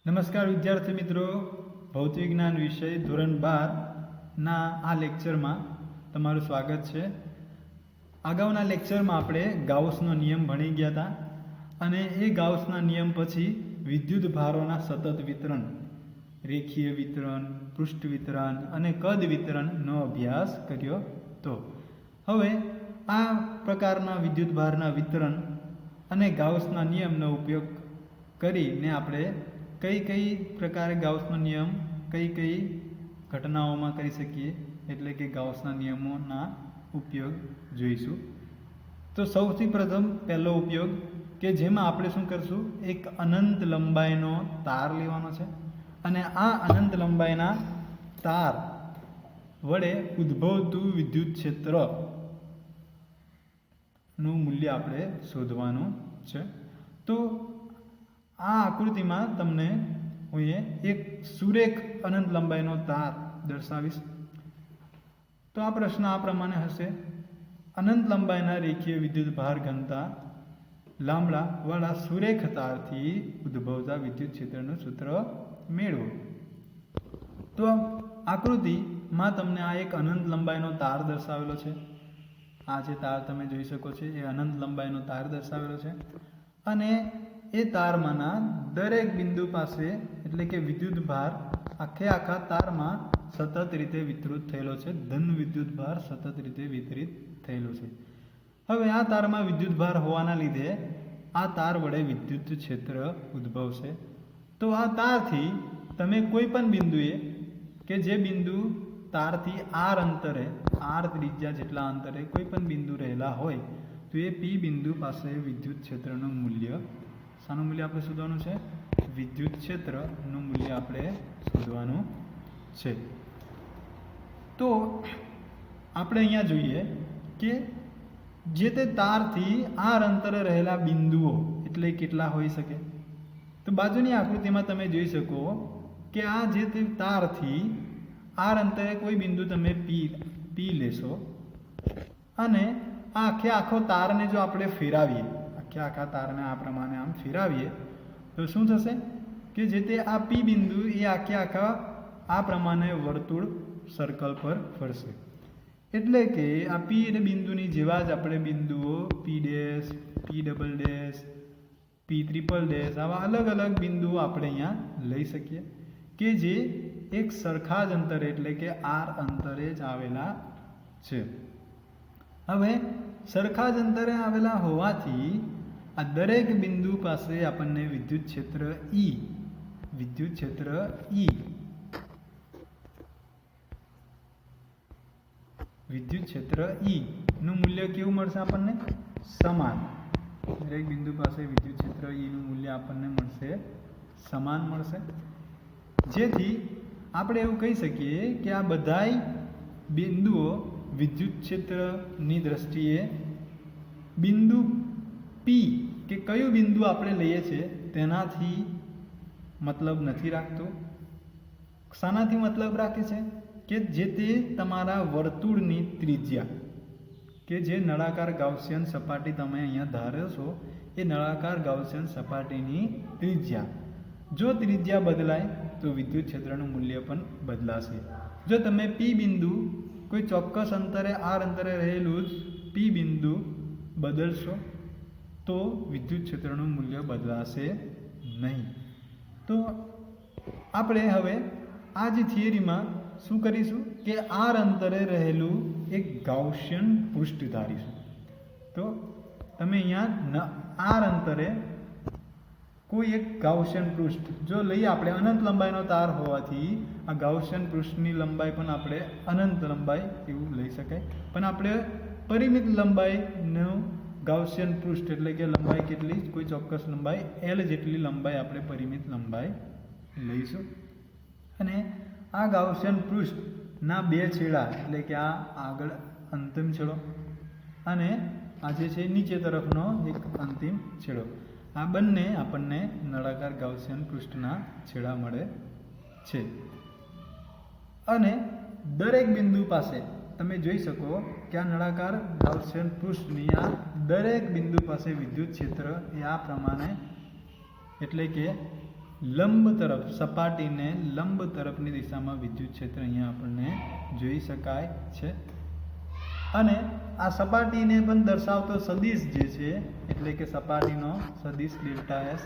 નમસ્કાર વિદ્યાર્થી મિત્રો, ભૌતિક જ્ઞાન વિષય ધોરણ 12ના આ લેક્ચરમાં તમારું સ્વાગત છે. અગાઉના લેક્ચરમાં આપણે ગાઉસનો નિયમ ભણી ગયા હતા અને એ ગાઉસના નિયમ પછી વિદ્યુત ભારોના સતત વિતરણ, રેખીય વિતરણ, પૃષ્ઠ વિતરણ અને કદ વિતરણનો અભ્યાસ કર્યો હતો. હવે આ પ્રકારના વિદ્યુત ભારના વિતરણ અને ગાઉસના નિયમનો ઉપયોગ કરીને આપણે કઈ પ્રકારે ગાઉસનો નિયમ કઈ ઘટનાઓમાં કરી શકીએ, એટલે કે ગાઉસના નિયમોના ઉપયોગ જોઈશું. તો સૌથી પ્રથમ પહેલો ઉપયોગ કે જેમાં આપણે શું કરશું, એક અનંત લંબાઈનો તાર લેવાનો છે અને આ અનંત લંબાઈના તાર વડે ઉદ્ભવતું વિદ્યુત ક્ષેત્રનું મૂલ્ય આપણે શોધવાનું છે. તો આ આકૃતિમાં તમને હું એક સુરેખ અનંત લંબાઈનો તાર દર્શાવીશ. તો આ પ્રશ્ન આ પ્રમાણે હશે: અનંત લંબાઈના રેખીય વિદ્યુત ભાર ઘનતા લાંબડા વાળા સુરેખ તારથી ઉદ્ભવતા વિદ્યુત ક્ષેત્રનું સૂત્ર મેળવો. તો આકૃતિમાં તમને આ એક અનંત લંબાઈનો તાર દર્શાવેલો છે. આ જે તાર તમે જોઈ શકો છો એ અનંત લંબાઈનો તાર દર્શાવેલો છે અને એ તારમાંના દરેક બિંદુ પાસે એટલે કે વિદ્યુત ભાર આખા તારમાં સતત રીતે વિતરિત થયેલો છે. ધન વિદ્યુત ભાર સતત રીતે વિતરિત થયેલો છે. હવે આ તારમાં વિદ્યુત ભાર હોવાના લીધે આ તાર વડે વિદ્યુત ક્ષેત્ર ઉદ્ભવશે. તો આ તારથી તમે કોઈ પણ બિંદુએ કે જે બિંદુ તારથી આર અંતરે, આર ત્રિજ્યા જેટલા અંતરે કોઈ પણ બિંદુ રહેલા હોય તો એ પી બિંદુ પાસે વિદ્યુત ક્ષેત્રનું મૂલ્ય, શાનું મૂલ્ય આપણે શોધવાનું છે? વિદ્યુત ક્ષેત્રનું મૂલ્ય આપણે શોધવાનું છે. તો આપણે અહીંયા જોઈએ કે જે તે તારથી આર અંતરે રહેલા બિંદુઓ એટલે કેટલા હોઈ શકે. તો બાજુની આકૃતિમાં તમે જોઈ શકો કે આ જે તે તારથી આર અંતરે કોઈ બિંદુ તમે પી લેશો અને આ આખો તારને જો આપણે ફેરવીએ, આખા તારને આ પ્રમાણે આમ ફેરવીએ તો શું થશે કે જે તે આ પી બિંદુ એ આખા આ પ્રમાણે વર્તુળ સર્કલ પર ફરશે. એટલે કે આ પી બિંદુની જેવા જ આપણે બિંદુઓ P dash, P double dash, P triple dash આવા અલગ અલગ બિંદુઓ આપણે અહીંયા લઈ શકીએ કે જે એક સરખા જ અંતરે એટલે કે આર અંતરે જ આવેલા છે. હવે સરખા જ અંતરે આવેલા હોવાથી આ દરેક બિંદુ પાસે આપણને વિદ્યુત ક્ષેત્ર E નું મૂલ્ય કેવું મળશે આપણને? સમાન. દરેક બિંદુ પાસે વિદ્યુત ક્ષેત્ર E નું મૂલ્ય આપણને મળશે, સમાન મળશે. જેથી આપણે એવું કહી શકીએ કે આ બધાય બિંદુઓ વિદ્યુત ક્ષેત્રની દ્રષ્ટિએ બિંદુ પી કે કયું બિંદુ આપણે લઈએ છીએ તેનાથી મતલબ નથી રાખતો. શાનાથી મતલબ રાખે છે? કે જે તે તમારા વર્તુળની ત્રિજ્યા કે જે નળાકાર ગાઉસિયન સપાટી તમે અહીંયા ધારો છો એ નળાકાર ગાઉસિયન સપાટીની ત્રિજ્યા, જો ત્રિજ્યા બદલાય તો વિદ્યુત ક્ષેત્રનું મૂલ્ય પણ બદલાશે. જો તમે પી બિંદુ કોઈ ચોક્કસ અંતરે આર અંતરે રહેલું જ પી બિંદુ બદલશો તો વિદ્યુત ક્ષેત્રનું મૂલ્ય બદલાશે નહીં. તો આપણે હવે આ જ થિયરીમાં શું કરીશું કે આર અંતરે રહેલું એક ગાઉસિયન પૃષ્ઠ ધારીશું. તો તમે અહીંયા આર અંતરે કોઈ એક ગાઉસિયન પૃષ્ઠ જો લઈએ, આપણે અનંત લંબાઈનો તાર હોવાથી આ ગાઉસિયન પૃષ્ઠની લંબાઈ પણ આપણે અનંત લંબાઈ એવું લઈ શકાય, પણ આપણે પરિમિત લંબાઈનું ગાઉસિયન પૃષ્ઠ એટલે કે લંબાઈ કેટલી, કોઈ ચોક્કસ લંબાઈ એલ જેટલી લંબાઈ આપણે પરિમિત લંબાઈ લઈશું. અને આ ગાઉસિયન પૃષ્ઠના બે છેડા એટલે કે આ આગળ અંતિમ છેડો અને આ જે છે નીચે તરફનો એક અંતિમ છેડો, આ બંને આપણને નળાકાર ગાઉસિયન પૃષ્ઠના છેડા મળે છે. અને દરેક બિંદુ પાસે તમે જોઈ શકો કે આ નળાકાર ગાઉસિયન પૃષ્ઠની આ દરેક બિંદુ પાસે વિદ્યુત ક્ષેત્ર એ આ પ્રમાણે એટલે કે લંબ તરફ સપાટીને લંબ તરફની દિશામાં વિદ્યુત ક્ષેત્ર અહીંયા આપણને જોઈ શકાય છે. અને આ સપાટીને પણ દર્શાવતો સદિશ જે છે એટલે કે સપાટીનો સદિશ ડેલ્ટા એસ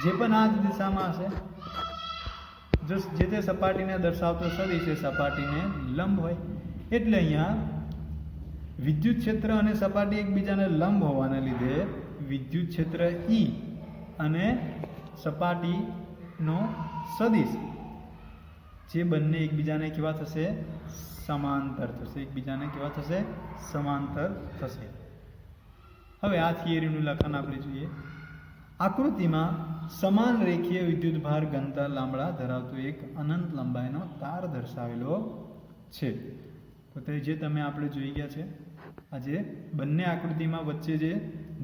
જે પણ આ જ દિશામાં હશે, જો જે તે સપાટીને દર્શાવતો સદિશ એ સપાટીને લંબ હોય એટલે અહીંયા વિદ્યુત ક્ષેત્ર અને સપાટી એકબીજાને લંબ હોવાને લીધે વિદ્યુત ક્ષેત્ર E અને સપાટીનો સદિશ જે બંને એકબીજાને કેવા થશે? સમાંતર થશે. એકબીજાને કેવા થશે? સમાંતર થશે. હવે આ થિયરીનું લખાણ આપણે જોઈએ. આકૃતિમાં સમાન રેખીય વિદ્યુતભાર ઘનતા લાંબડા ધરાવતો એક અનંત લંબાઈનો તાર દર્શાવેલો છે. તો તે જે તમે આપણે જોઈ ગયા છે, આજે બંને આકૃતિમાં વચ્ચે જે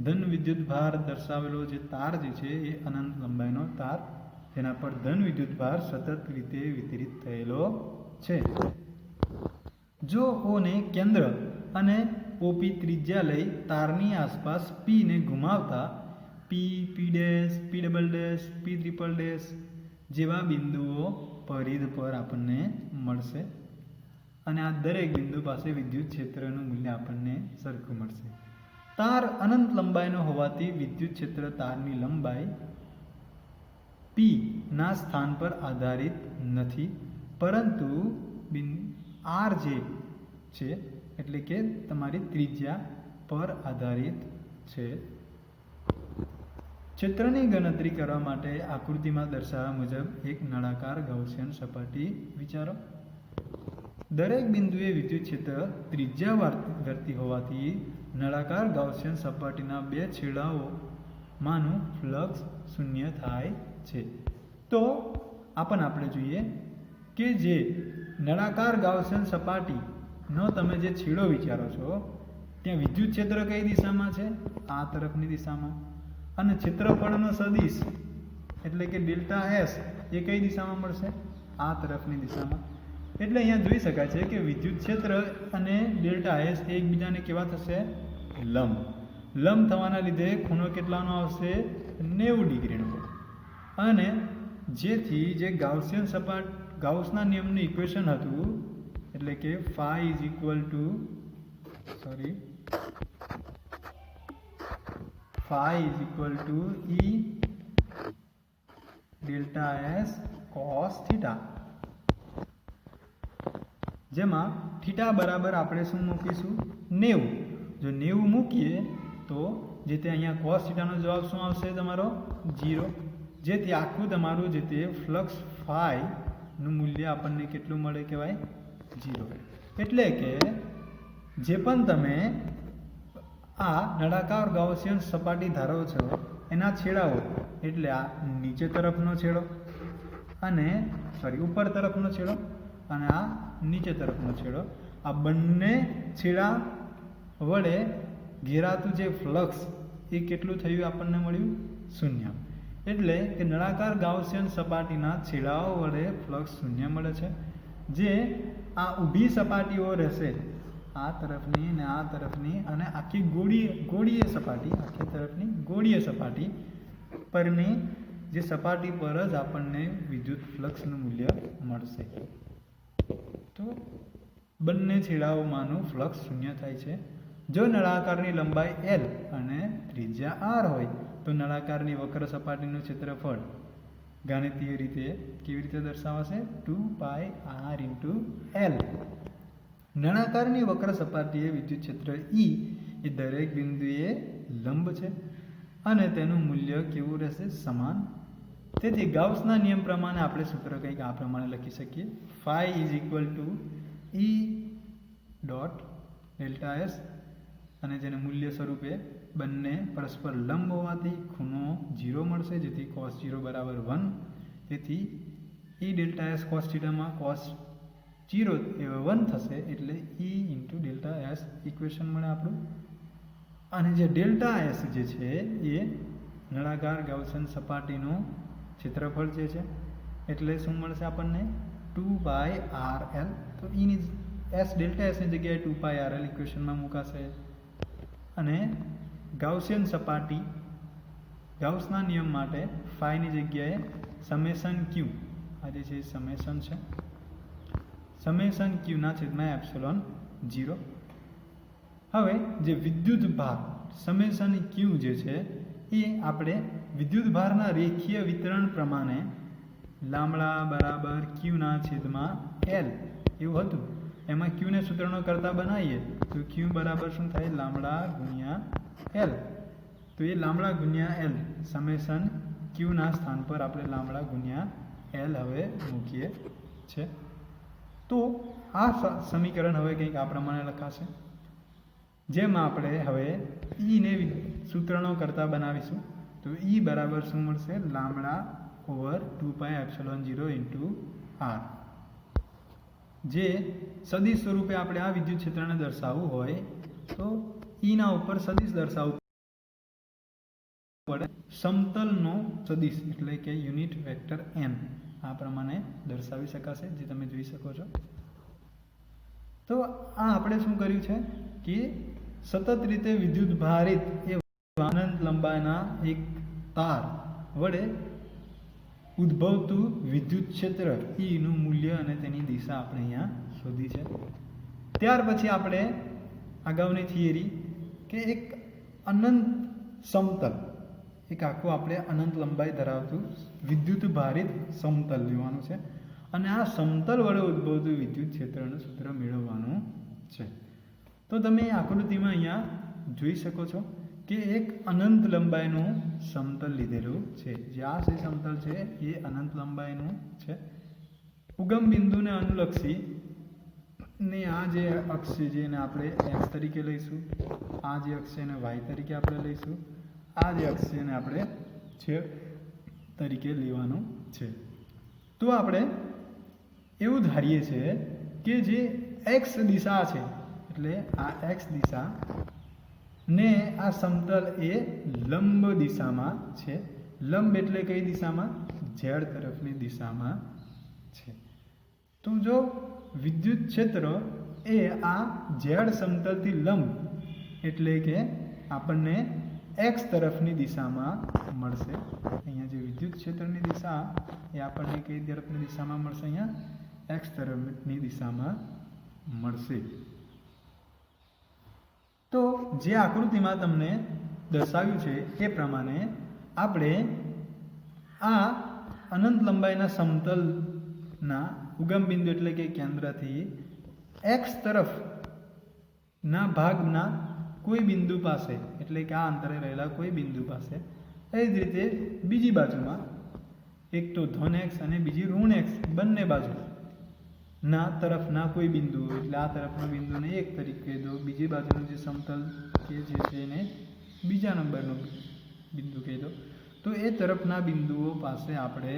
ધન વિદ્યુતભાર દર્શાવેલો જે તાર જે છે એ અનંત લંબાઈનો તાર, જેના પર ધન વિદ્યુતભાર સતત રીતે વિતરિત થયેલો છે. જો ઓને કેન્દ્ર અને ઓપી ત્રિજ્યા લઈ તારની આસપાસ પી ને ઘુમાવતા P, P dash, P double dash, P triple dash જેવા બિંદુઓ પરિધ પર આપણને મળશે. અને આ દરેક બિંદુ પાસે વિદ્યુત ક્ષેત્રનું મૂલ્ય આપણને સરખું મળશે. તાર અનંત લંબાઈનો હોવાથી વિદ્યુત ક્ષેત્ર તારની લંબાઈ પી ના સ્થાન પર આધારિત નથી, પરંતુ આર જે છે એટલે કે તમારી ત્રિજ્યા પર આધારિત છે. ક્ષેત્રની ગણતરી કરવા માટે આકૃતિમાં દર્શાવ્યા મુજબ એક નળાકાર ગૌસિયન સપાટી વિચારો. દરેક બિંદુએ વિદ્યુત ક્ષેત્ર ત્રિજ્યા વર્તી હોવાથી નળાકાર ગૌસિયન સપાટીના બે છેડાઓમાંનું ફ્લક્સ શૂન્ય થાય છે. તો આપણે જોઈએ કે જે નળાકાર ગૌસિયન સપાટીનો તમે જે છેડો વિચારો છો ત્યાં વિદ્યુત ક્ષેત્ર કઈ દિશામાં છે? આ તરફની દિશામાં. અને ક્ષેત્રફળનો સદિશ એટલે કે ડેલ્ટા એસ એ કઈ દિશામાં મળશે? આ તરફની દિશામાં. એટલે અહીંયા જોઈ શકાય છે કે વિદ્યુત ક્ષેત્ર અને ડેલ્ટા એસ એકબીજાને કેવા થશે? લંબ. લંબ થવાના લીધે ખૂણો કેટલાનો આવશે? 90 ડિગ્રીનો. અને જેથી જે ગાઉસના નિયમનું ઇક્વેશન હતું એટલે કે phi is equal to E delta S cos theta, જેમાં થીટા બરાબર આપણે શું મૂકીશું? 90. જો 90 મૂકીએ તો જે તે અહીંયા cos થીટાનો જવાબ શું આવશે? તમારો 0. જેથી આખું તમારું જે તે ફ્લક્સ phi નું મૂલ્ય આપણને કેટલું મળે કહેવાય? 0. એટલે કે જે પણ તમે આ નળાકાર ગૌસિયન સપાટી ધારો છો એના છેડાઓ એટલે આ નીચે તરફનો છેડો અને ઉપર તરફનો છેડો અને આ નીચે તરફનો છેડો, આ બંને છેડા વડે ઘેરાતું જે ફ્લક્સ એ કેટલું થયું આપણને મળ્યું? 0. એટલે કે નળાકાર ગૌસિયન સપાટીના છેડાઓ વડે ફ્લક્સ 0 મળે છે. જે આ ઊભી સપાટીઓ રહેશે આ તરફની અને આ તરફની અને આખી ગોળીય સપાટી પરની જે સપાટી પર જ આપણને વિદ્યુત ફ્લક્સનું મૂલ્ય મળશે. તો બંને છેડાઓમાંનું ફ્લક્સ 0 થાય છે. જો નળાકારની લંબાઈ L અને ત્રિજ્યા R હોય તો નળાકારની વક્ર સપાટીનું ક્ષેત્રફળ ગાણિતીય રીતે કેવી રીતે દર્શાવાશે? 2πr × L. નળાકારની વક્ર સપાટીએ વિદ્યુત ક્ષેત્ર E એ દરેક બિંદુએ લંબ છે અને તેનું મૂલ્ય કેવું રહેશે? સમાન. તેથી ગાઉસના નિયમ પ્રમાણે આપણે સૂત્ર કંઈક આ પ્રમાણે લખી શકીએ. phi is equal to E dot delta S, અને જેને મૂલ્ય સ્વરૂપે બંને પરસ્પર લંબ હોવાથી ખૂણો 0 મળશે, જેથી cos 0 બરાબર 1. તેથી E delta S cos થીટામાં cos 0 એ 1 થશે એટલે E into delta S equation મળે આપણું. અને જે ડેલ્ટા એસ જે છે એ નળાકાર ગૌસિયન સપાટીનું ક્ષેત્રફળ જે છે એટલે શું મળશે આપણને? 2πrl. તો એની એસ ડેલ્ટા એસની જગ્યાએ 2πrl ઇક્વેશનમાં મૂકાશે. અને ગાઉસિયન ગાઉસના નિયમ માટે ફાઈની જગ્યાએ સમેશન ક્યુ, આ જે છે સમેશન છે, સમેશન ક્યુના છેદમાં એપ્સિલોન 0. હવે જે વિદ્યુત ભાર સમેશન ક્યુ જે છે એ આપણે વિદ્યુત ભારના રેખીય વિતરણ પ્રમાણે લામડા બરાબર ક્યુના છેદમાં એલ એવું હતું. એમાં ક્યુને સૂત્રનો કરતા બનાવીએ તો ક્યુ બરાબર શું થાય? લામડા ગુણ્યા એલ. તો એ લામડા ગુણ્યા એલ સમેશન ક્યુના સ્થાન પર આપણે લામડા ગુણ્યા એલ હવે મૂકીએ છે. તો આ સમીકરણ હવે કંઈક આ પ્રમાણે લખાશે, જેમાં આપણે હવે ઈને સૂત્રનો કરતા બનાવીશું. તો ઈ બરાબર શું મળશે? Lambda over 2πε0 into R. જે સદિશ સ્વરૂપે આપણે આ વિદ્યુત ક્ષેત્રને દર્શાવવું હોય તો ઈના ઉપર સદિશ દર્શાવવું પડે. સમતલનો સદિશ એટલે કે યુનિટ વેક્ટર n આ પ્રમાણે દર્શાવી શકાશે, જે તમે જોઈ શકો છો. તો આ આપણે શું કર્યું છે કે સતત રીતે વિદ્યુત ભારિત એ અનંત લંબાઈના એક તાર વડે ઉદ્ભવતું વિદ્યુત ક્ષેત્ર ઈનું મૂલ્ય અને તેની દિશા આપણે અહીંયા શોધી છે. ત્યાર પછી આપણે અગાઉની થિયરી કે એક અનંત સમતલ, એક આખું આપણે અનંત લંબાઈ ધરાવતું વિદ્યુત ભારિત સમતલ લેવાનું છે અને આ સમતલ વડે ઉદ્ભવતું વિદ્યુત ક્ષેત્રનું સૂત્ર મેળવવાનું છે. તો તમે આકૃતિમાં અહીંયા જોઈ શકો છો કે એક અનંત લંબાઈનું સમતલ લીધેલું છે. જે આ સમતલ છે એ અનંત લંબાઈનું છે. ઉગમ બિંદુને અનુલક્ષી ને આ જે અક્ષ છે જેને આપણે x તરીકે લઈશું, આ જે અક્ષ છે એને y તરીકે આપણે લઈશું, આ જે અક્ષ છે એને આપણે છેદ તરીકે લેવાનું છે. તો આપણે એવું ધારીએ છીએ કે જે x દિશા છે એટલે આ x દિશા ને આ સમતલ એ લંબ દિશામાં છે. લંબ એટલે કઈ દિશામાં? z તરફની દિશામાં છે. તો જો વિદ્યુત ક્ષેત્ર એ આ z સમતલથી લંબ એટલે કે આપણને x તરફની દિશામાં મળશે. અહીંયા જે વિદ્યુત ક્ષેત્રની દિશા એ આપણને કઈ તરફની દિશામાં મળશે? અહીંયા x તરફની દિશામાં મળશે. તો જે આકૃતિમાં તમને દર્શાવ્યું છે એ પ્રમાણે આપણે આ અનંત લંબાઈના સમતલના ઉગમ બિંદુ એટલે કે કેન્દ્રથી x તરફના ભાગના કોઈ બિંદુ પાસે એટલે કે આ અંતરે રહેલા કોઈ બિંદુ પાસે, એ જ રીતે બીજી બાજુમાં એક તો ધન x અને બીજી ઋણ x બંને બાજુ ના તરફના કોઈ બિંદુ, એટલે આ તરફના બિંદુને 1 તરીકે દો, બીજી બાજુનું જે સમતલ કે જે છે એને બીજા નંબરનું બિંદુ કહી દો. તો એ તરફના બિંદુઓ પાસે આપણે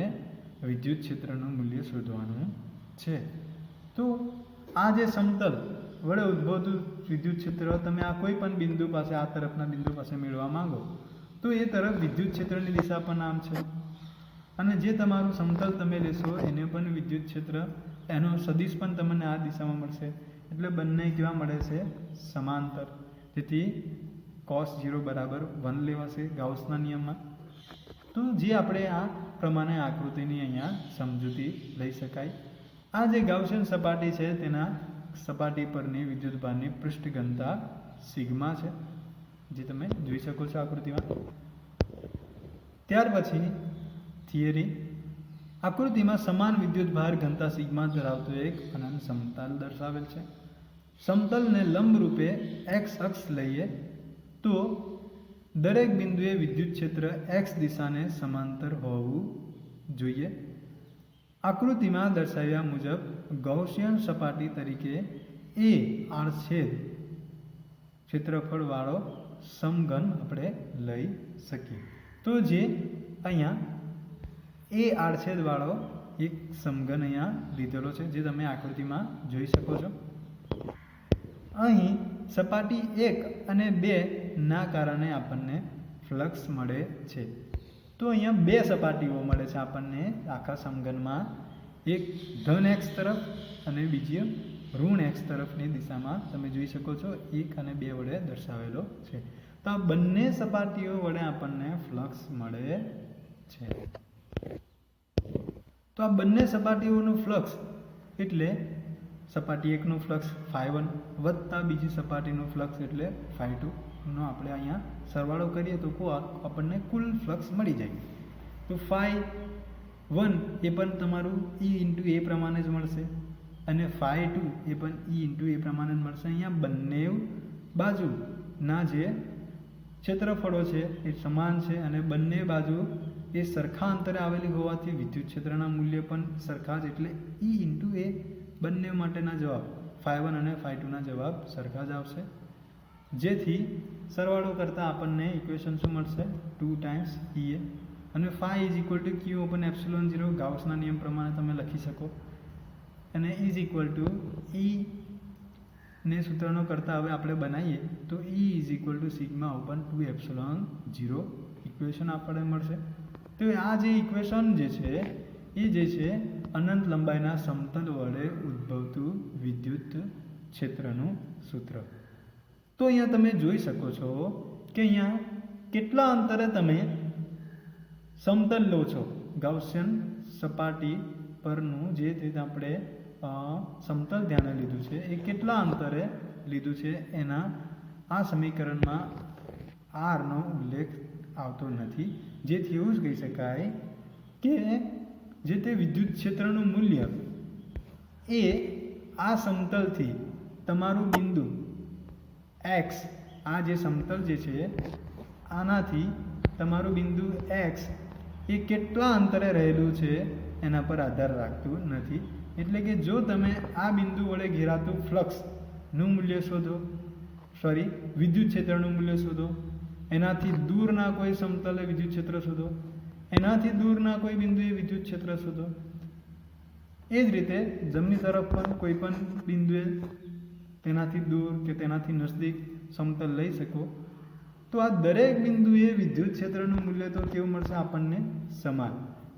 વિદ્યુત ક્ષેત્રનું મૂલ્ય શોધવાનું છે. તો આ જે સમતલ વડે ઉદ્ભવતું વિદ્યુત ક્ષેત્ર તમે આ કોઈ પણ બિંદુ પાસે, આ તરફના બિંદુ પાસે મેળવવા માંગો તો એ તરફ વિદ્યુત ક્ષેત્રની દિશા પણ આમ છે અને જે તમારું સમતલ તમે લેશો એને પણ વિદ્યુત ક્ષેત્ર એનો સદિશ પણ તમને આ દિશામાં મળશે. એટલે બંને કેવા મળે છે? સમાંતર. તેથી cos 0 બરાબર 1 લેવાશે ગાઉસના નિયમમાં. તો જે આપણે આ પ્રમાણે આકૃતિની અહીંયા સમજૂતી લઈ શકાય. આ જે ગાઉસિયન સપાટી છે તેના સપાટી પરની વિદ્યુતભારની પૃષ્ઠ ઘનતા સિગ્મા છે, જે તમે જોઈ શકો છો આકૃતિમાં. ત્યાર પછી થિયરી. આકૃતિમાં સમાન વિદ્યુતભાર ઘનતા સિગ્મા ધરાવતો એક અનંત સમતલ દર્શાવેલ છે. સમતલને લંબ રૂપે x અક્ષ લઈએ તો દરેક બિંદુએ વિદ્યુત ક્ષેત્ર x દિશાને સમાંતર હોવું જોઈએ. આકૃતિમાં દર્શાવ્યા મુજબ ગૌસિયન સપાટી તરીકે એ આડછેદ ક્ષેત્રફળવાળો સમઘન આપણે લઈ શકીએ. તો જે અહીંયા એ આડછેદવાળો એક સમઘન અહીંયા લીધેલો છે, જે તમે આકૃતિમાં જોઈ શકો છો. અહીં સપાટી 1 અને 2 ના કારણે આપણને ફ્લક્સ મળે છે. તો અહીંયા બે સપાટીઓ મળે છે આપણને આખા સમઘનમાં, એક ધન x તરફ અને બીજી ઋણ x તરફની દિશામાં તમે જોઈ શકો છો 1 અને 2 વડે દર્શાવેલો છે. તો આ બંને સપાટીઓ વડે આપણને ફ્લક્સ મળે છે. તો આ બંને સપાટીઓનું ફ્લક્સ એટલે સપાટી 1 નું ફ્લક્સ φ1 વત્તા બીજી સપાટીનું ફ્લક્સ એટલે φ2 નો આપણે અહીંયા સરવાળો કરીએ તો આપણને કુલ ફ્લક્સ મળી જાય. તો φ1 એ પણ તમારું E × A પ્રમાણે જ મળશે અને φ2 એ પણ E × A પ્રમાણે જ મળશે. અહીંયા બંને બાજુના જે ક્ષેત્રફળો છે એ સમાન છે અને બંને બાજુ એ સરખા અંતરે આવેલી હોવાથી વિદ્યુત ક્ષેત્રના મૂલ્ય પણ સરખા જ, એટલે E × A બંને માટેના જવાબ φ1 અને φ2 ના જવાબ સરખા જ આવશે. જેથી સરવાળો કરતાં આપણને ઇક્વેશન શું મળશે? 2 ટાઈમ્સ EA અને φ = Q/ε0 ગાઉસના નિયમ પ્રમાણે તમે લખી શકો અને E ને સૂત્રનો કરતાં હવે આપણે બનાવીએ તો E = ઇક્વેશન આપણને મળશે. તો આ જે ઇક્વેશન જે છે એ જે છે અનંત લંબાઈના સમતલ વડે ઉદ્ભવતું વિદ્યુત ક્ષેત્રનું સૂત્ર. તો અહીંયા તમે જોઈ શકો છો કે અહીંયા કેટલા અંતરે તમે સમતલ લો છો. ગાઉસિયન સપાટી પરનું જે આપણે સમતલ ધ્યાને લીધું છે એ કેટલા અંતરે લીધું છે એના આ સમીકરણમાં આરનો ઉલ્લેખ આવતો નથી. જેથી એવું જ કહી શકાય કે જે તે વિદ્યુત ક્ષેત્રનું મૂલ્ય એ આ સમતલથી તમારું બિંદુ x, આ જે સમતલ જે છે આનાથી તમારું બિંદુ x એ કેટલા અંતરે રહેલું છે એના પર આધાર રાખતું નથી. એટલે કે જો તમે આ બિંદુ વડે ઘેરાતું ફ્લક્સનું મૂલ્ય શોધો, વિદ્યુત ક્ષેત્રનું મૂલ્ય શોધો, એનાથી દૂરના કોઈ સમતલે વિદ્યુત ક્ષેત્ર શોધો, એનાથી દૂરના કોઈ બિંદુએ વિદ્યુત ક્ષેત્ર શોધો. એ જ રીતે જમણી તરફ પણ કોઈ પણ બિંદુએ તેનાથી દૂર કે તેનાથી નજદીક સમતલ લઈ શકો. તો આ દરેક બિંદુએ વિદ્યુત ક્ષેત્રનું મૂલ્ય તો કેવું મળશે આપણને? સમાન.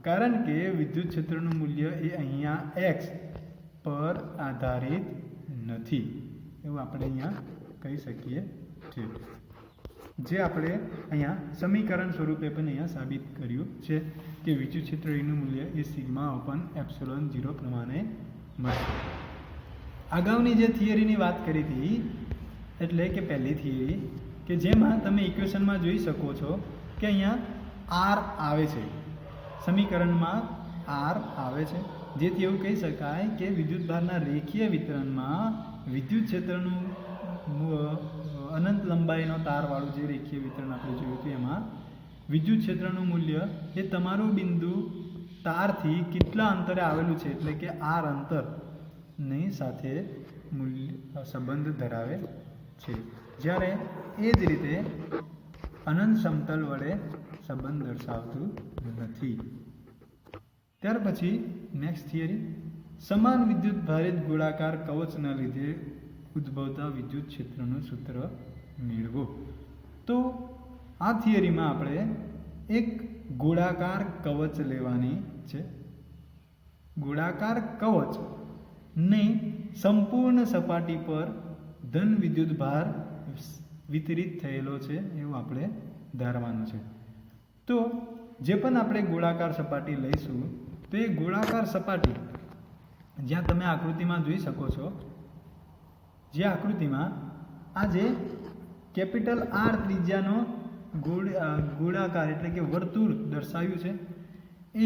કારણ કે વિદ્યુત ક્ષેત્રનું મૂલ્ય એ અહીંયા x પર આધારિત નથી એવું આપણે અહીંયા કહી શકીએ છીએ. જે આપણે અહીંયા સમીકરણ સ્વરૂપે પણ અહીંયા સાબિત કર્યું છે કે વિદ્યુત ક્ષેત્ર Eનું મૂલ્ય એ σ/ε0 પ્રમાણે મળશે. અગાઉની જે થિયરીની વાત કરી હતી એટલે કે પહેલી થિયરી કે જેમાં તમે ઇક્વેશનમાં જોઈ શકો છો કે અહીંયા R આવે છે, સમીકરણમાં R આવે છે. જેથી એવું કહી શકાય કે વિદ્યુતભારના રેખીય વિતરણમાં વિદ્યુત ક્ષેત્રનું અનંત લંબાઈનો તારવાળું જે રેખીય વિતરણ આપણે જોયું હતું એમાં વિદ્યુત ક્ષેત્રનું મૂલ્ય એ તમારું બિંદુ તારથી કેટલા અંતરે આવેલું છે એટલે કે R અંતરની સાથે સંબંધ ધરાવે છે. જ્યારે એ જ રીતે અનંત સમતલ વડે સંબંધ દર્શાવતું નથી. ત્યાર પછી નેક્સ્ટ થિયરી, સમાન વિદ્યુત ભારિત ગોળાકાર કવચના લીધે ઉદ્ભવતા વિદ્યુત ક્ષેત્રનું સૂત્ર મેળવો. તો આ થિયરીમાં આપણે એક ગોળાકાર કવચ લેવાની છે. ગોળાકાર કવચની સંપૂર્ણ સપાટી પર ધન વિદ્યુત ભાર વિતરિત થયેલો છે એવું આપણે ધારવાનું છે. તો જે પણ આપણે ગોળાકાર સપાટી લઈશું તો એ ગોળાકાર સપાટી જ્યાં તમે આકૃતિમાં જોઈ શકો છો, જે આકૃતિમાં આ જે કેપિટલ R ત્રિજ્યાનો ગોળાકાર એટલે કે વર્તુળ દર્શાવ્યું છે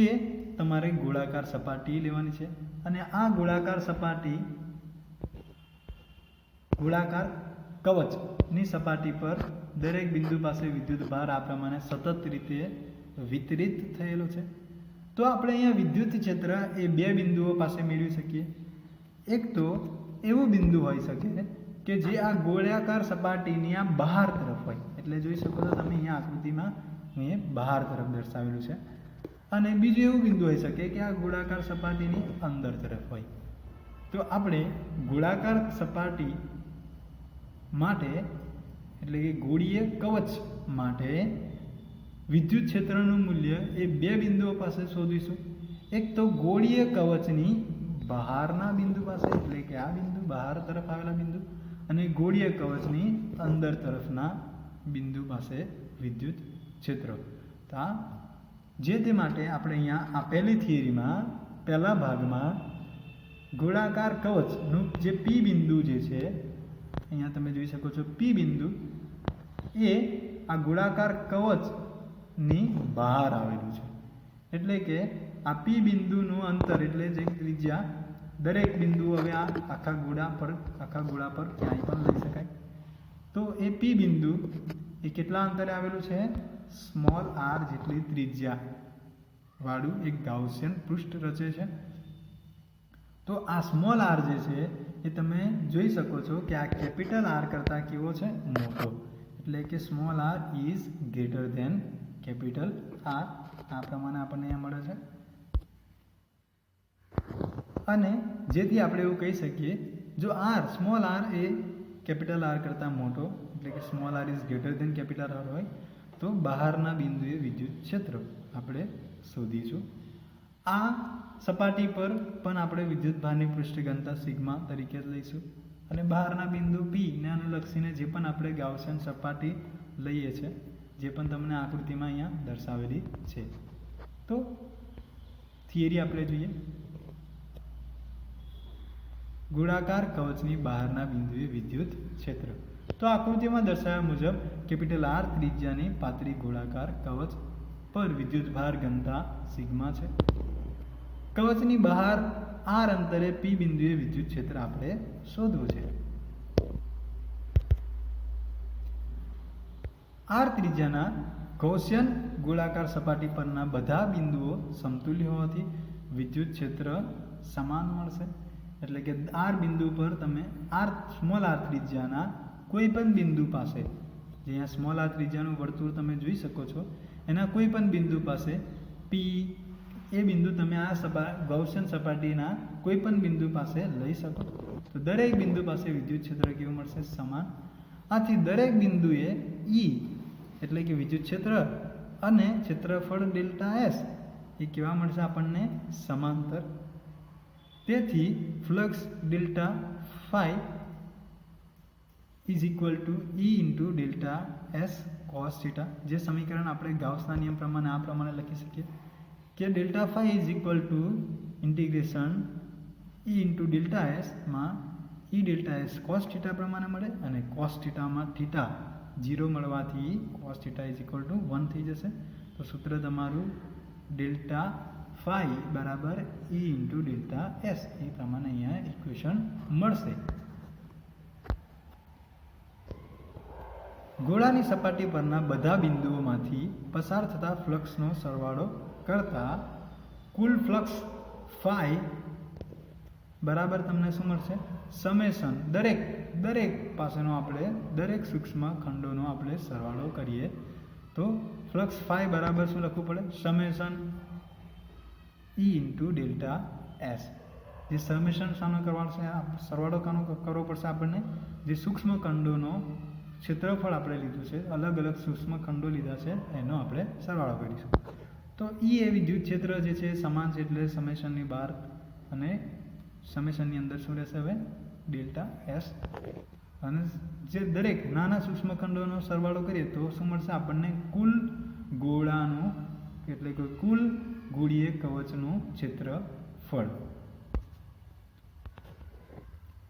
એ તમારે ગોળાકાર સપાટી લેવાની છે. અને આ ગોળાકાર સપાટી ગોળાકાર કવચની સપાટી પર દરેક બિંદુ પાસે વિદ્યુત ભાર આ પ્રમાણે સતત રીતે વિતરિત થયેલો છે. તો આપણે અહીંયા વિદ્યુત ક્ષેત્ર એ બે બિંદુઓ પાસે મેળવી શકીએ. એક તો એવું બિંદુ હોઈ શકે કે જે આ ગોળાકાર સપાટીની આ બહાર તરફ હોય, એટલે જોઈ શકો છો તમે અહીંયા આકૃતિમાં એ બહાર તરફ દર્શાવેલું છે. અને બીજું એવું બિંદુ હોઈ શકે કે આ ગોળાકાર સપાટીની અંદર તરફ હોય. તો આપણે ગોળાકાર સપાટી માટે એટલે કે ગોળીય કવચ માટે વિદ્યુત ક્ષેત્રનું મૂલ્ય એ બે બિંદુઓ પાસે શોધીશું. એક તો ગોળીય કવચની બહારના બિંદુ પાસે એટલે કે આ બિંદુ બહાર તરફ આવેલા બિંદુ, અને ગોળીય કવચની અંદર તરફના બિંદુ પાસે વિદ્યુત ક્ષેત્ર. તો આ જે તે માટે આપણે અહીંયા આ પહેલી થિયરીમાં પહેલા ભાગમાં ગોળાકાર કવચનું જે પી બિંદુ જે છે, અહીંયા તમે જોઈ શકો છો પી બિંદુ એ આ ગોળાકાર કવચની બહાર આવેલું છે. એટલે કે આ પી બિંદુનું અંતર એટલે જે ત્રિજ્યા દરેક બિંદુ હવે આ આખા ગોળા પર ક્યાંય પણ લઈ શકાય. તો એ પી બિંદુ એ કેટલા અંતરે આવેલું છે? સ્મોલ આર જેટલી ત્રિજ્યા વાળું એક ગાઉસિયન પૃષ્ઠ રચે છે. તો આ સ્મોલ આર જે છે એ તમે જોઈ શકો છો કે આ કેપિટલ આર કરતાં કેવો છે? મોટો. એટલે કે small R is greater than capital R. આ પ્રમાણે આપણને અહીંયા મળે છે. અને જેથી આપણે એવું કહી શકીએ, જો આર સ્મોલ આર એ કેપિટલ આર કરતાં મોટો એટલે કે small R is greater than capital R હોય તો બહારના બિંદુએ વિદ્યુત ક્ષેત્ર આપણે શોધીશું. આ સપાટી પર પણ આપણે વિદ્યુત ભારની પૃષ્ઠ ઘનતા સિગ્મા તરીકે લઈશું. અને બહારના બિંદુ પી ને અનુલક્ષીને જે પણ આપણે ગાઉસિયન સપાટી લઈએ છીએ, જે પણ તમને આકૃતિમાં અહીંયા દર્શાવેલી છે. તો થિયરી આપણે જોઈએ. ગોળાકાર કવચની બહારના બિંદુએ વિદ્યુત ક્ષેત્ર. તો આકૃતિમાં દર્શાવ્યા મુજબ કેપિટલ આર ત્રિજ્યાની પાતળી ગોળાકાર કવચ પર વિદ્યુત ભાર ઘનતા સિગ્મા છે. કવચની બહાર આર અંતરે પી બિંદુએ વિદ્યુત ક્ષેત્ર આપણે શોધવું છે. આર ત્રિજ્યાના ગૌસિયન ગોળાકાર સપાટી પરના બધા બિંદુઓ સમતુલ્ય હોવાથી વિદ્યુત ક્ષેત્ર સમાન મળશે. એટલે કે આર બિંદુ પર તમે સ્મોલ આર ત્રિજ્યાના કોઈ પણ બિંદુ પાસે, જે અહીંયા સ્મોલ આર ત્રિજ્યાનું વર્તુળ તમે જોઈ શકો છો, એના કોઈ પણ બિંદુ પાસે પી એ બિંદુ તમે આ ગૌસિયન સપાટીના કોઈ પણ બિંદુ પાસે લઈ શકો. તો દરેક બિંદુ પાસે વિદ્યુત ક્ષેત્ર કેવું મળશે? સમાન. આથી દરેક બિંદુએ ઈ એટલે કે વિદ્યુત ક્ષેત્ર અને ક્ષેત્રફળ ડેલ્ટા એસ એ કેવા મળશે આપણને? સમાંતર. તેથી flux delta phi is equal to E into delta S cos theta. જે સમીકરણ આપણે ગાઉસના નિયમ પ્રમાણે આ પ્રમાણે લખી શકીએ કે delta phi is equal to integration E into delta એસમાં E delta S cos theta પ્રમાણે મળે, અને કોસ થીટામાં થીટા 0 મળવાથી cos theta is equal to 1 થઈ જશે. તો સૂત્ર તમારું ડેલ્ટા ફાઈ બરાબર ઈ ઇન્ટુ ડેલ્ટા એસ એ પ્રમાણે અહીંયા ઇક્વેશન મળશે. ગોળાની સપાટી પરના બધા બિંદુઓમાંથી પસાર થતા ફ્લક્સનો સરવાળો કરતા કુલ ફ્લક્સ ફાઈ બરાબર તમને શું મળશે? સમેશન દરેક પાસેનો આપણે દરેક સૂક્ષ્મ ખંડોનો આપણે સરવાળો કરીએ તો ફ્લક્સ ફાઈ બરાબર શું લખવું પડે? સમેશન ઈ ઇન્ટુ ડેલ્ટા એસ. જે સમેશન શાનો કરવાનો છે? સરવાળો કરવો પડશે આપણને. જે સૂક્ષ્મ ખંડોનો ક્ષેત્રફળ આપણે લીધું છે, અલગ અલગ સૂક્ષ્મ ખંડો લીધા છે, એનો આપણે સરવાળો કરીશું. તો ઈ એ વિદ્યુત ક્ષેત્ર જે છે સમાન છે, એટલે સમેશનની બહાર અને સમેશનની અંદર શું રહેશે? હવે ડેલ્ટા એસ. અને જે દરેક નાના સૂક્ષ્મ ખંડોનો સરવાળો કરીએ તો શું મળશે આપણને? કુલ ગોળાનું એટલે કે કુલ ગોળીય કવચનું ક્ષેત્રફળ.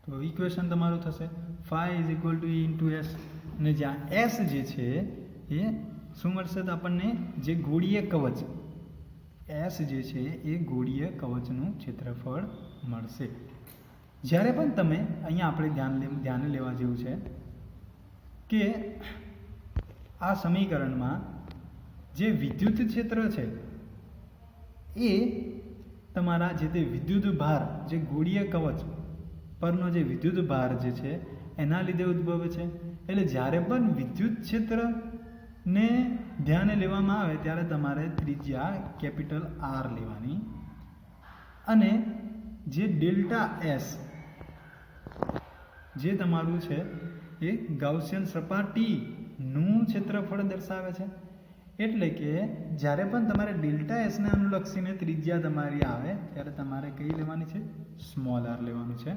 તો ઇક્વેશન તમારું થશે phi is equal to E into S. અને જ્યાં એસ જે છે એ શું મળશે? તો આપણને જે ગોળીય કવચ એસ જે છે એ ગોળીય કવચનું ક્ષેત્રફળ મળશે. જ્યારે પણ તમે અહીંયા આપણે ધ્યાને લેવા જેવું છે કે આ સમીકરણમાં જે વિદ્યુત ક્ષેત્ર છે એ તમારા જે તે વિદ્યુત ભાર, જે ગોળીય કવચ પરનો જે વિદ્યુત ભાર જે છે એના લીધે ઉદ્ભવે છે. એટલે જ્યારે પણ વિદ્યુત ક્ષેત્રને ધ્યાને લેવામાં આવે ત્યારે તમારે ત્રિજ્યા કેપિટલ આર લેવાની, અને જે ડેલ્ટા એસ જે તમારું છે એ ગાઉસિયન સપાટીનું ક્ષેત્રફળ દર્શાવે છે. એટલે કે જ્યારે પણ તમારે ડેલ્ટા એસને અનુલક્ષીને ત્રિજ્યા તમારી આવે ત્યારે તમારે કઈ લેવાની છે? સ્મોલ આર લેવાની છે.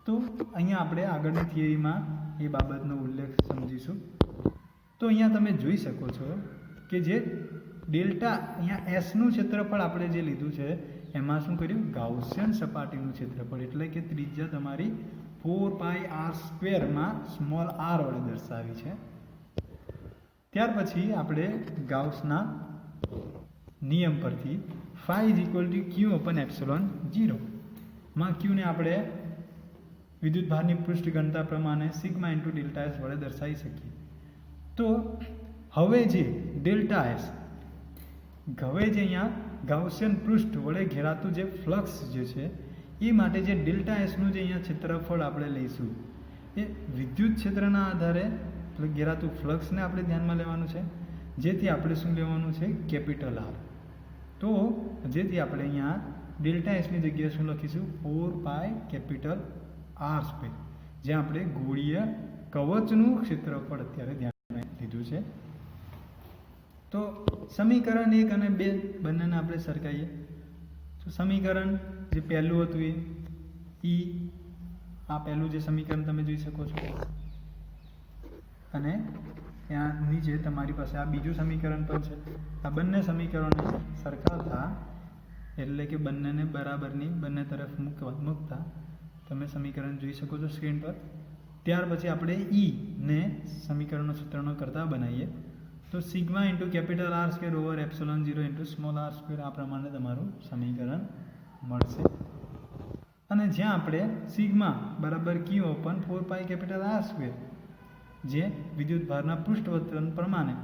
તો અહીંયા આપણે આગળની થિયરીમાં એ બાબતનો ઉલ્લેખ સમજીશું. તો અહીંયા તમે જોઈ શકો છો કે જે ડેલ્ટા અહીંયા એસનું ક્ષેત્રફળ આપણે જે લીધું છે એમાં શું કર્યું, ગાઉસિયન સપાટીનું ક્ષેત્રફળ એટલે કે ત્રિજ્યા તમારી 4πr² માં સ્મોલ આર વડે દર્શાવી છે. ત્યાર પછી આપણે ગાઉસના નિયમ પરથી φ=q/ε0 માં q ને આપણે વિદ્યુતભારની પૃષ્ઠ ઘનતા પ્રમાણે સિગ્મા × ડેલ્ટા એસ વડે દર્શાવી શકીએ. તો હવે જે ડેલ્ટા એસ હવે જે અહીંયા ગાઉસિયન પૃષ્ઠ વડે ઘેરાતું જે ફ્લક્સ જે છે એ માટે જે ડેલ્ટા એસનું જે અહીંયા ક્ષેત્રફળ આપણે લઈશું એ વિદ્યુત ક્ષેત્રના આધારે ઘેરાતું ફ્લક્સને આપણે ધ્યાનમાં લેવાનું છે, જેથી આપણે શું લેવાનું છે, કેપિટલ આર. તો જેથી આપણે અહીંયા ડેલ્ટા એસની જગ્યાએ શું લખીશું, 4πR², જ્યાં આપણે ગોળીય કવચનું ક્ષેત્રફળ અત્યારે ધ્યાનમાં લીધું છે. તો સમીકરણ 1 અને 2 બંનેને આપણે સરખાઈએ. તો સમીકરણ જે પહેલું હતું એ આ પહેલું જે સમીકરણ તમે જોઈ શકો છો, અને ત્યાં નીચે તમારી પાસે આ બીજું સમીકરણ પણ છે. આ બંને સમીકરણોને સરખાવતા એટલે કે બંનેને બરાબરની બંને તરફ મૂકતા તમે સમીકરણ જોઈ શકો છો સ્ક્રીન પર. ત્યાર પછી આપણે ને સમીકરણનો સૂત્રનો કરતા બનાવીએ તો સિગ્મા × R²/ε0 × સ્મોલ r², આ પ્રમાણે તમારું સમીકરણ મળશે. અને જ્યાં આપણે સિગ્મા બરાબર q/4πR², જે વિદ્યુતભારના પૃષ્ઠવર્તન પ્રમાણે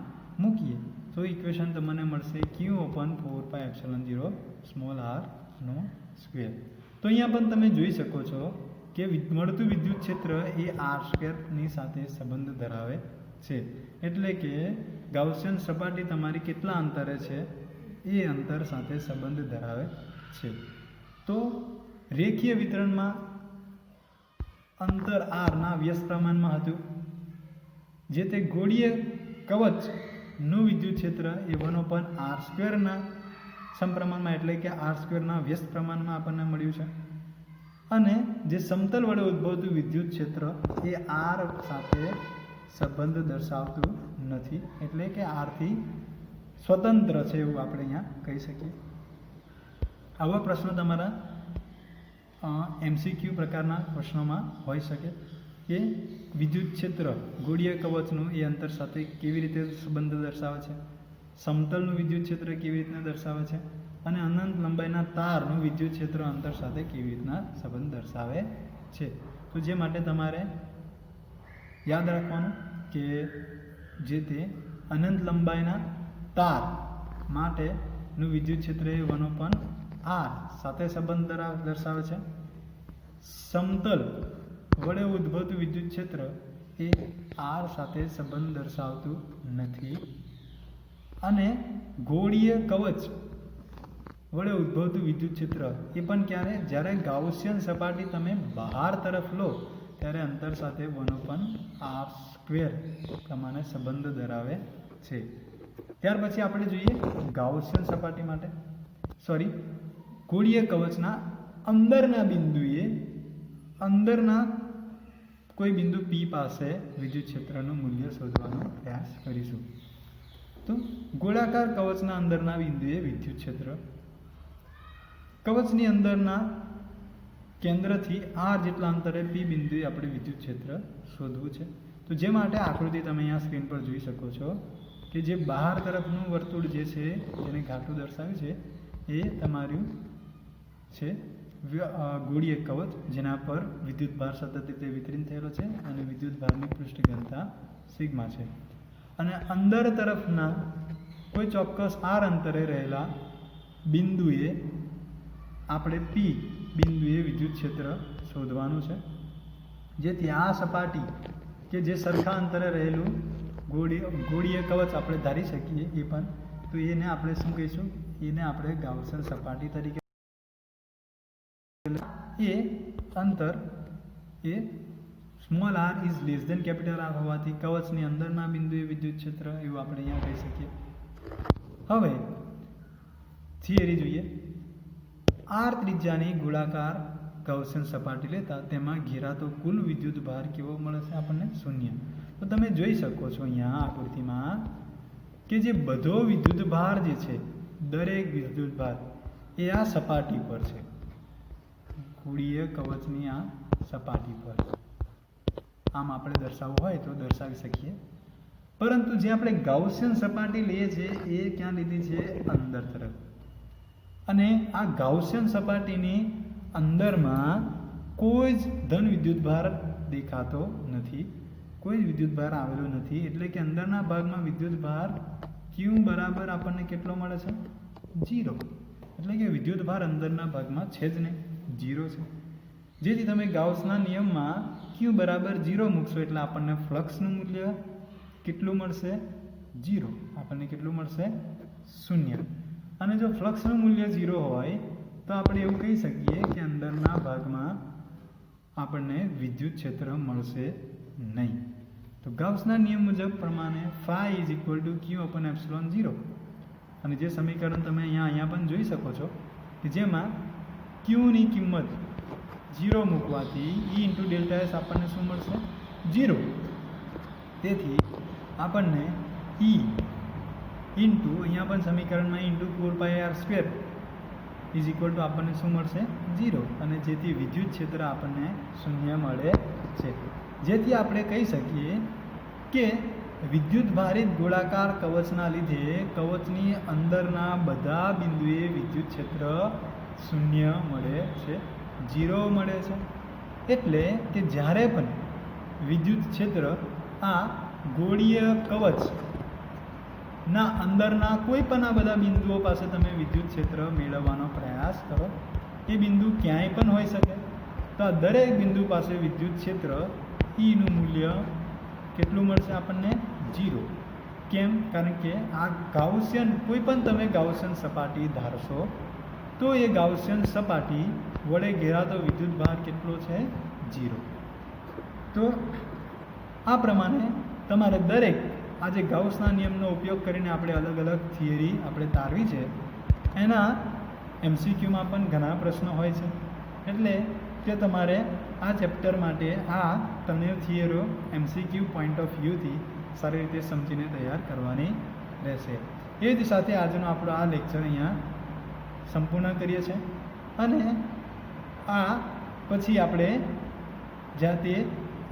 મૂકીએ તો ઇક્વેશન તમને મળશે q/4πε0 સ્મોલ r². તો અહીંયા પણ તમે જોઈ શકો છો કે મળતું વિદ્યુત ક્ષેત્ર એ r² સાથે સંબંધ ધરાવે છે. એટલે કે ગાઉસિયન સપાટી તમારી કેટલા અંતરે છે એ અંતર સાથે સંબંધ ધરાવે છે. તો રેખીય વિતરણમાં અંતર r ના વ્યસ્ત પ્રમાણમાં હતું, જે તે ગોળીય કવચનું વિદ્યુત ક્ષેત્ર એ 1/r² ના સમપ્રમાણમાં એટલે કે r² ના વ્યસ્ત પ્રમાણમાં આપણને મળ્યું છે. અને જે સમતલ વડે ઉદ્ભવતું વિદ્યુત ક્ષેત્ર એ r સાથે સંબંધ દર્શાવતું નથી, એટલે કે r થી સ્વતંત્ર છે એવું આપણે અહીંયા કહી શકીએ. આવા પ્રશ્નો તમારા MCQ પ્રકારના પ્રશ્નોમાં હોઈ શકે કે વિદ્યુત ક્ષેત્ર ગોળીય કવચનું એ અંતર સાથે કેવી રીતે સંબંધ દર્શાવે છે, સમતલનું વિદ્યુત ક્ષેત્ર કેવી રીતના દર્શાવે છે, અને અનંત લંબાઈના તારનું વિદ્યુત ક્ષેત્ર અંતર સાથે કેવી રીતના સંબંધ દર્શાવે છે. તો જે માટે તમારે યાદ રાખવાનું કે જે તે અનંત લંબાઈના તાર માટેનું વિદ્યુત ક્ષેત્ર એ 1/r સાથે સંબંધ દર્શાવે છે. સમતલ વડે ઉદ્ભવતું વિદ્યુત ક્ષેત્ર એ r સાથે સંબંધ દર્શાવતું નથી. અને ગોળીય કવચ વડે ઉદ્ભવતું વિદ્યુત ક્ષેત્ર એ પણ ક્યારે, જ્યારે ગાઉસિયન સપાટી તમે બહાર તરફ લો ત્યારે અંતર સાથે 1/r² પ્રમાણે સંબંધ ધરાવે છે. ત્યાર પછી આપણે જોઈએ ગાઉસિયન સપાટી માટે ગોળીય કવચના અંદરના કોઈ બિંદુ P પાસે વિદ્યુત ક્ષેત્રનું મૂલ્ય શોધવાનો પ્રયાસ કરીશું. તો ગોળાકાર કવચના અંદરના બિંદુએ વિદ્યુત ક્ષેત્ર, કવચની અંદરના કેન્દ્રથી r જેટલા અંતરે P બિંદુએ આપણે વિદ્યુત ક્ષેત્ર શોધવું છે. તો જે માટે આકૃતિ તમે અહીંયા સ્ક્રીન પર જોઈ શકો છો કે જે બહાર તરફનું વર્તુળ જે છે જેને ઘાટું દર્શાવ્યું છે એ તમારું છે ગોળીય કવચ, જેના પર વિદ્યુતભાર સતત રીતે વિતરિત થયેલો છે અને વિદ્યુતભારની પૃષ્ઠ ઘનતા સિગ્મા છે. અને અંદર તરફના કોઈ ચોક્કસ r અંતરે રહેલા બિંદુએ આપણે P બિંદુએ વિદ્યુત ક્ષેત્ર શોધવાનું છે, જેથી આ સપાટી કે જે સરખા અંતરે રહેલું ગોળીય કવચ આપણે ધારી શકીએ એ પણ, તો એને આપણે શું કહીશું, એને આપણે ગાઉસિયન સપાટી તરીકે એ અંતર એ small r is less than capital R હોવાથી કવચની અંદરના બિંદુએ વિદ્યુત ક્ષેત્ર એવું આપણે અહીંયા કહી શકીએ. હવે થિયરી જોઈએ. r ત્રિજ્યાની ગોળાકાર ગાઉસિયન સપાટી લેતા તેમાં ઘેરાતો કુલ વિદ્યુત ભાર કેવો મળે છે આપણને? 0. તો તમે જોઈ શકો છો અહીંયા આકૃતિમાં કે જે બધો વિદ્યુત ભાર જે છે, દરેક વિદ્યુત ભાર એ આ સપાટી પર છે, ગોળીય કવચની આ સપાટી પર. આમ આપણે દર્શાવવું હોય તો દર્શાવી શકીએ. પરંતુ જે આપણે ગાઉસિયન સપાટી લઈએ છીએ એ ક્યાં લીધી છે? અંદર તરફ. અને આ ગાઉસિયન સપાટીની અંદરમાં કોઈ જ ધન વિદ્યુતભાર દેખાતો નથી, કોઈ જ વિદ્યુતભાર આવેલો નથી. એટલે કે અંદરના ભાગમાં વિદ્યુતભાર ક્યુ બરાબર આપણને કેટલો મળે છે? 0. એટલે કે વિદ્યુતભાર અંદરના ભાગમાં છે જ નહીં, 0 છે. જેથી તમે ગાઉસના નિયમમાં ક્યુ બરાબર 0 મૂકશો એટલે આપણને ફ્લક્સનું મૂલ્ય કેટલું મળશે? 0. આપણને કેટલું મળશે? 0. અને જો ફ્લક્સનું મૂલ્ય 0 હોય તો આપણે એવું કહી શકીએ કે અંદરના ભાગમાં આપણને વિદ્યુત ક્ષેત્ર મળશે નહીં. તો ગાઉસના નિયમ મુજબ પ્રમાણે phi is equal to q upon epsilon 0. અને જે સમીકરણ તમે અહીંયા પણ જોઈ શકો છો કે જેમાં ક્યુની કિંમત 0 મૂકવાથી E ઇન્ટુ ડેલ્ટા એસ આપણને શું મળશે? 0. તેથી આપણને E ઇન્ટુ અહીંયા પણ સમીકરણમાં into 4πr² is equal two આપણને શું મળશે? 0. અને જેથી વિદ્યુત ક્ષેત્ર આપણને 0 મળે છે. જેથી આપણે કહી શકીએ કે વિદ્યુત ભારિત ગોળાકાર કવચના લીધે કવચની અંદરના બધા બિંદુએ વિદ્યુત ક્ષેત્ર 0 મળે છે, 0 મળે છે. એટલે કે જ્યારે પણ વિદ્યુત ક્ષેત્ર આ ગોળીય કવચના અંદરના કોઈ પણ આ બધા બિંદુઓ પાસે તમે વિદ્યુત ક્ષેત્ર મેળવવાનો પ્રયાસ કરો, એ બિંદુ ક્યાંય પણ હોઈ શકે, તો આ દરેક બિંદુ પાસે વિદ્યુત ક્ષેત્ર ઈનું મૂલ્ય કેટલું મળશે આપણને? 0. કેમ? કારણ કે આ ગાઉસિયન, કોઈ પણ તમે ગાઉસિયન સપાટી ધારશો તો એ ગાઉસિયન સપાટી વડે ઘેરાતો વિદ્યુત ભાર કેટલો છે? 0. તો આ પ્રમાણે તમારે દરેક આજે ગાઉસના નિયમનો ઉપયોગ કરીને આપણે અલગ અલગ થિયરી આપણે તારવી છે. એના MCQમાં પણ ઘણા પ્રશ્નો હોય છે. એટલે કે તમારે આ ચેપ્ટર માટે આ તમને થિયરો MCQ પોઈન્ટ ઓફ વ્યૂથી સારી રીતે સમજીને તૈયાર કરવાની રહેશે. એ જ સાથે આજનો આપણો આ લેક્ચર અહીંયા સંપૂર્ણ કરીએ છીએ. અને આ પછી આપણે જાતે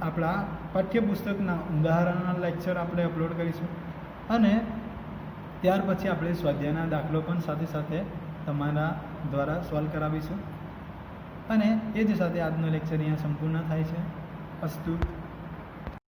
આપણા પાઠ્યપુસ્તકના ઉદાહરણના લેક્ચર આપણે અપલોડ કરીશું. અને ત્યાર પછી આપણે સ્વાધ્યાયના દાખલો પણ સાથે સાથે તમારા દ્વારા સોલ્વ કરાવીશું. અને એ જ સાથે આજનો લેક્ચર અહીંયા સંપૂર્ણ થાય છે. અસ્તુ.